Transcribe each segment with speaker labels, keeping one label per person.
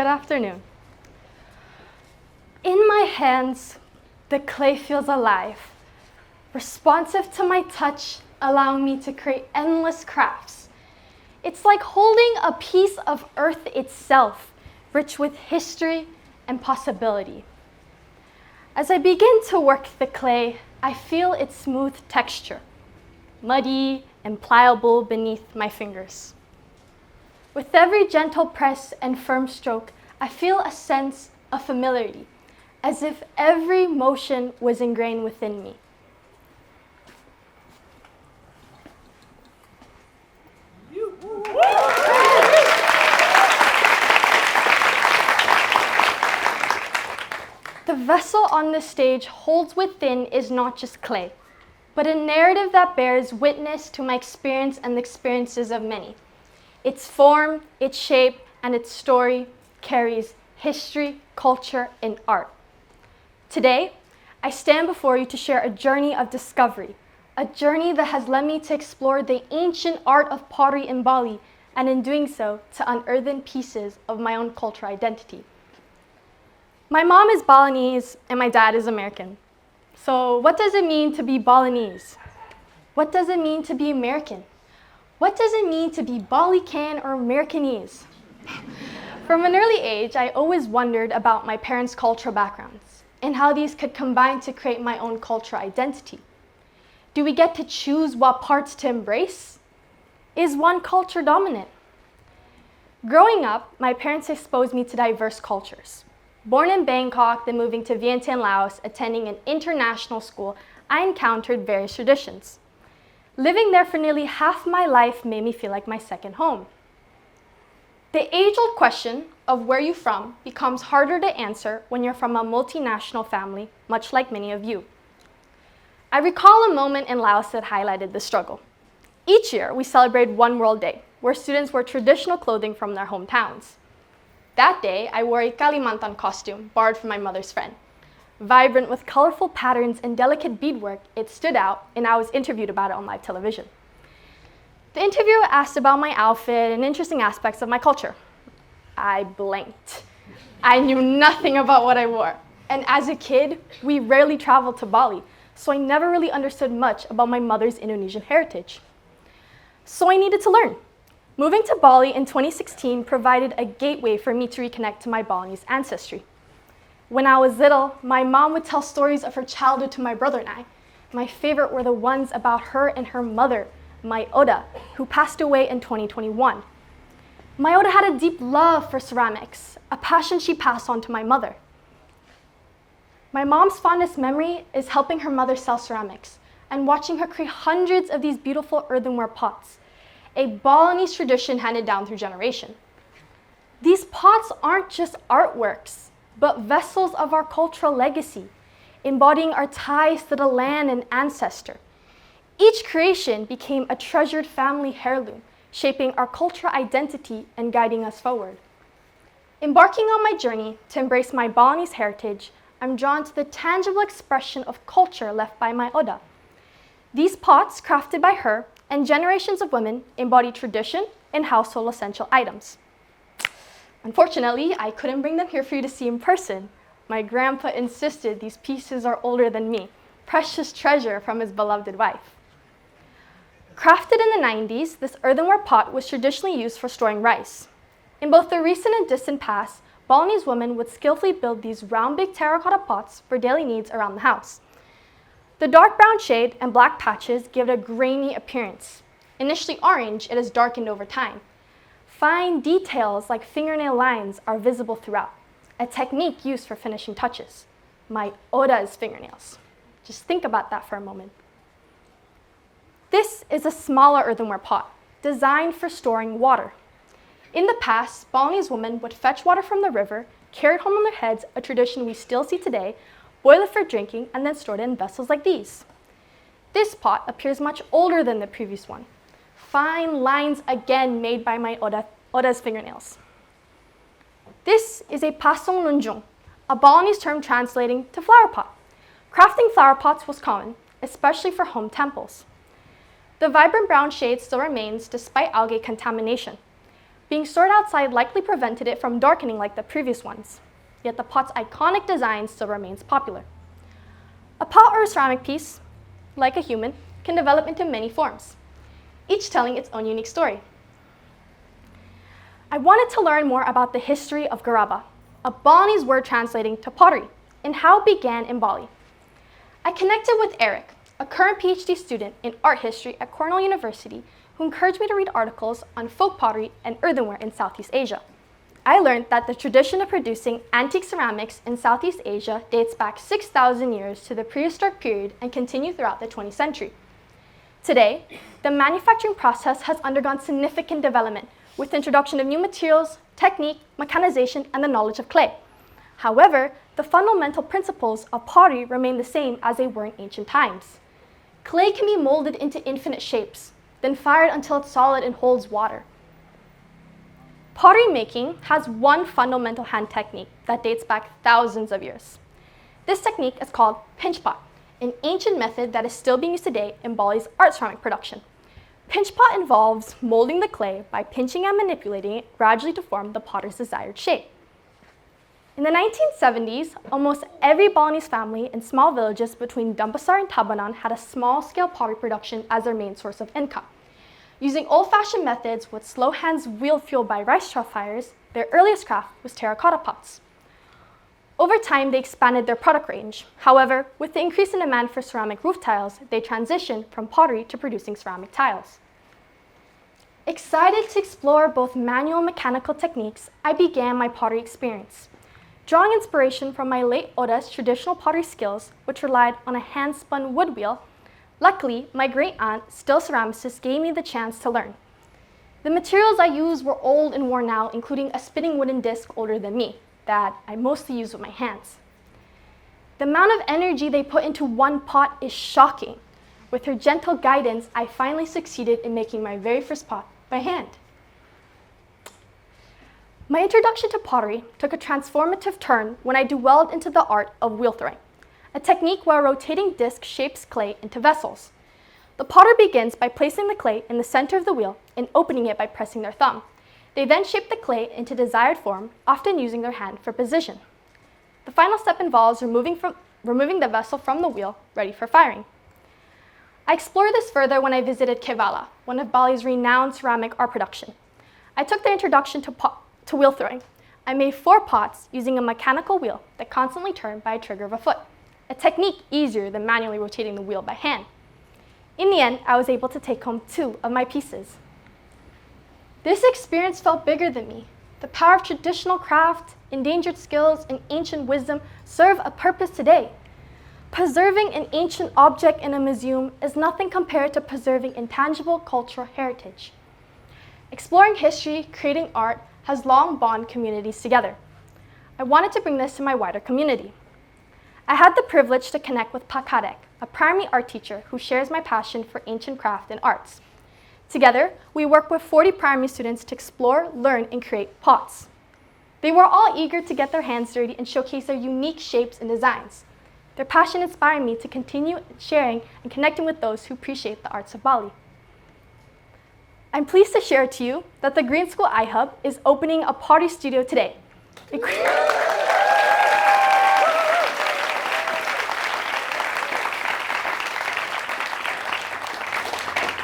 Speaker 1: Good afternoon. In my hands, the clay feels alive, responsive to my touch, allowing me to create endless crafts. It's like holding a piece of earth itself, rich with history and possibility. As I begin to work the clay, I feel its smooth texture, muddy and pliable beneath my fingers. With every gentle press and firm stroke, I feel a sense of familiarity, as if every motion was ingrained within me. The vessel on the stage holds within is not just clay, but a narrative that bears witness to my experience and the experiences of many. Its form, its shape, and its story carries history, culture, and art. Today, I stand before you to share a journey of discovery, a journey that has led me to explore the ancient art of pottery in Bali, and in doing so, to unearth pieces of my own cultural identity. My mom is Balinese and my dad is American. So what does it mean to be Balinese? What does it mean to be American? What does it mean to be Balican or Americanese? From an early age, I always wondered about my parents' cultural backgrounds and how these could combine to create my own cultural identity. Do we get to choose what parts to embrace? Is one culture dominant? Growing up, my parents exposed me to diverse cultures. Born in Bangkok, then moving to Vientiane, Laos, attending an international school, I encountered various traditions. Living there for nearly half my life made me feel like my second home. The age-old question of where you're from becomes harder to answer when you're from a multinational family, much like many of you. I recall a moment in Laos that highlighted the struggle. Each year, we celebrated One World Day, where students wore traditional clothing from their hometowns. That day, I wore a Kalimantan costume borrowed from my mother's friend. Vibrant with colorful patterns and delicate beadwork, it stood out, and I was interviewed about it on live television. The interviewer asked about my outfit and interesting aspects of my culture. I blanked. I knew nothing about what I wore. And as a kid, we rarely traveled to Bali, so I never really understood much about my mother's Indonesian heritage. So I needed to learn. Moving to Bali in 2016 provided a gateway for me to reconnect to my Balinese ancestry. When I was little, my mom would tell stories of her childhood to my brother and I. My favorite were the ones about her and her mother, my Oda, who passed away in 2021. My Oda had a deep love for ceramics, a passion she passed on to my mother. My mom's fondest memory is helping her mother sell ceramics and watching her create hundreds of these beautiful earthenware pots, a Balinese tradition handed down through generation. These pots aren't just artworks, but vessels of our cultural legacy, embodying our ties to the land and ancestor. Each creation became a treasured family heirloom, shaping our cultural identity and guiding us forward. Embarking on my journey to embrace my Balinese heritage, I'm drawn to the tangible expression of culture left by my Oda. These pots, crafted by her and generations of women, embody tradition and household essential items. Unfortunately, I couldn't bring them here for you to see in person. My grandpa insisted these pieces are older than me, precious treasure from his beloved wife. Crafted in the 90s, this earthenware pot was traditionally used for storing rice. In both the recent and distant past, Balinese women would skillfully build these round big terracotta pots for daily needs around the house. The dark brown shade and black patches give it a grainy appearance. Initially orange, it has darkened over time. Fine details like fingernail lines are visible throughout, a technique used for finishing touches. My Oda's fingernails. Just think about that for a moment. This is a smaller earthenware pot, designed for storing water. In the past, Balinese women would fetch water from the river, carry it home on their heads, a tradition we still see today, boil it for drinking, and then store it in vessels like these. This pot appears much older than the previous one. Fine lines again made by my Oda's fingernails. This is a pasong lunjung, a Balinese term translating to flower pot. Crafting flower pots was common, especially for home temples. The vibrant brown shade still remains despite algae contamination. Being stored outside likely prevented it from darkening like the previous ones, yet the pot's iconic design still remains popular. A pot or a ceramic piece, like a human, can develop into many forms, each telling its own unique story. I wanted to learn more about the history of garaba, a Balinese word translating to pottery, and how it began in Bali. I connected with Eric, a current PhD student in art history at Cornell University, who encouraged me to read articles on folk pottery and earthenware in Southeast Asia. I learned that the tradition of producing antique ceramics in Southeast Asia dates back 6,000 years to the prehistoric period and continued throughout the 20th century. Today, the manufacturing process has undergone significant development with the introduction of new materials, technique, mechanization, and the knowledge of clay. However, the fundamental principles of pottery remain the same as they were in ancient times. Clay can be molded into infinite shapes, then fired until it's solid and holds water. Pottery making has one fundamental hand technique that dates back thousands of years. This technique is called pinch pot, an ancient method that is still being used today in Bali's art ceramic production. Pinch pot involves molding the clay by pinching and manipulating it gradually to form the potter's desired shape. In the 1970s, almost every Balinese family in small villages between Denpasar and Tabanan had a small-scale pottery production as their main source of income. Using old-fashioned methods with slow hands wheel fueled by rice straw fires, their earliest craft was terracotta pots. Over time, they expanded their product range. However, with the increase in demand for ceramic roof tiles, they transitioned from pottery to producing ceramic tiles. Excited to explore both manual and mechanical techniques, I began my pottery experience. Drawing inspiration from my late Oda's traditional pottery skills, which relied on a hand-spun wood wheel, luckily, my great-aunt, still ceramicist, gave me the chance to learn. The materials I used were old and worn out, including a spinning wooden disc older than me, that I mostly use with my hands. The amount of energy they put into one pot is shocking. With her gentle guidance, I finally succeeded in making my very first pot by hand. My introduction to pottery took a transformative turn when I delved into the art of wheel throwing, a technique where a rotating disc shapes clay into vessels. The potter begins by placing the clay in the center of the wheel and opening it by pressing their thumb. They then shape the clay into desired form, often using their hand for position. The final step involves removing the vessel from the wheel, ready for firing. I explored this further when I visited Kevala, one of Bali's renowned ceramic art production. I took their introduction to wheel throwing. I made 4 pots using a mechanical wheel that constantly turned by a trigger of a foot, a technique easier than manually rotating the wheel by hand. In the end, I was able to take home 2 of my pieces. This experience felt bigger than me. The power of traditional craft, endangered skills, and ancient wisdom serve a purpose today. Preserving an ancient object in a museum is nothing compared to preserving intangible cultural heritage. Exploring history, creating art, has long bonded communities together. I wanted to bring this to my wider community. I had the privilege to connect with Pakarek, a primary art teacher who shares my passion for ancient craft and arts. Together, we worked with 40 primary students to explore, learn, and create pots. They were all eager to get their hands dirty and showcase their unique shapes and designs. Their passion inspired me to continue sharing and connecting with those who appreciate the arts of Bali. I'm pleased to share to you that the Green School iHub is opening a pottery studio today.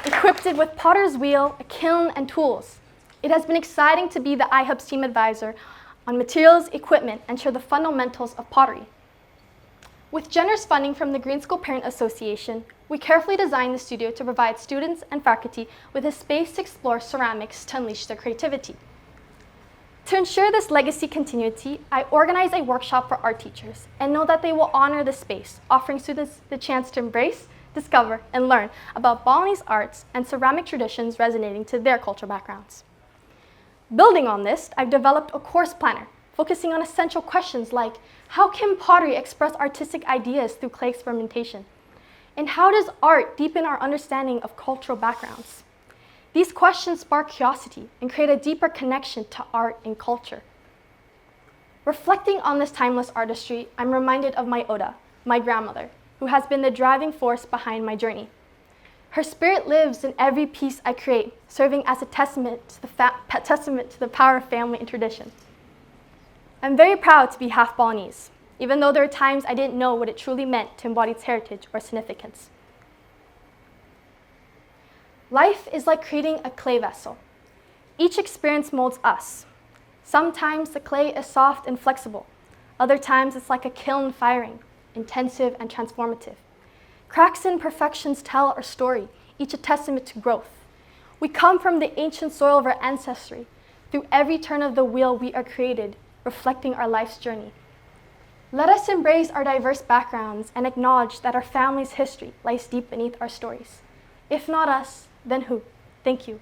Speaker 1: Equipped with potter's wheel, a kiln, and tools. It has been exciting to be the iHub's team advisor on materials, equipment, and share the fundamentals of pottery. With generous funding from the Green School Parent Association, we carefully designed the studio to provide students and faculty with a space to explore ceramics to unleash their creativity. To ensure this legacy continuity, I organized a workshop for art teachers and know that they will honor the space, offering students the chance to embrace, discover, and learn about Balinese arts and ceramic traditions resonating to their cultural backgrounds. Building on this, I've developed a course planner focusing on essential questions like, how can pottery express artistic ideas through clay experimentation? And how does art deepen our understanding of cultural backgrounds? These questions spark curiosity and create a deeper connection to art and culture. Reflecting on this timeless artistry, I'm reminded of my Oda, my grandmother, who has been the driving force behind my journey. Her spirit lives in every piece I create, serving as a testament to the power of family and tradition. I'm very proud to be half Balinese, even though there are times I didn't know what it truly meant to embody its heritage or significance. Life is like creating a clay vessel. Each experience molds us. Sometimes the clay is soft and flexible. Other times it's like a kiln firing, intensive and transformative. Cracks and imperfections tell our story, each a testament to growth. We come from the ancient soil of our ancestry. Through every turn of the wheel, we are created, reflecting our life's journey. Let us embrace our diverse backgrounds and acknowledge that our family's history lies deep beneath our stories. If not us, then who? Thank you.